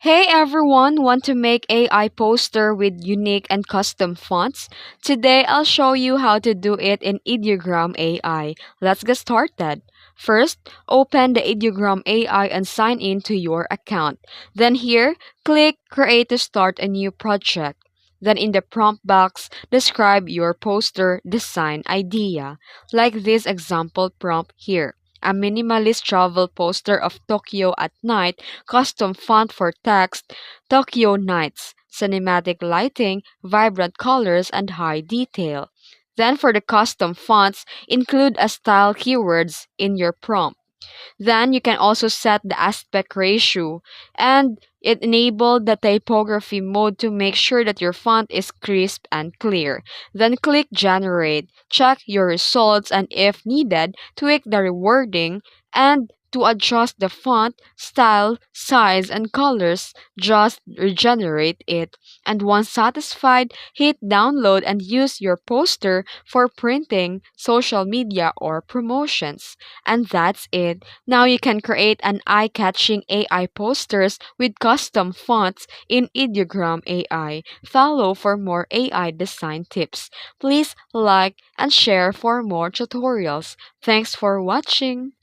Hey everyone, want to make AI poster with unique and custom fonts? Today I'll show you how to do it in Ideogram AI. Let's get started. First, open the Ideogram AI and sign in to your account. Then here, click Create to start a new project. Then in the prompt box, describe your poster design idea, like this example prompt here. A minimalist travel poster of Tokyo at night, custom font for text, Tokyo nights, cinematic lighting, vibrant colors, and high detail. Then for the custom fonts, include a style keywords in your prompt. Then you can also set the aspect ratio and it enable the typography mode to make sure that your font is crisp and clear. Then click generate, check your results and if needed, tweak the rewording and to adjust the font, style, size, and colors, just regenerate it. And once satisfied, hit download and use your poster for printing, social media, or promotions. And that's it. Now you can create an eye-catching AI posters with custom fonts in Ideogram AI. Follow for more AI design tips. Please like and share for more tutorials. Thanks for watching.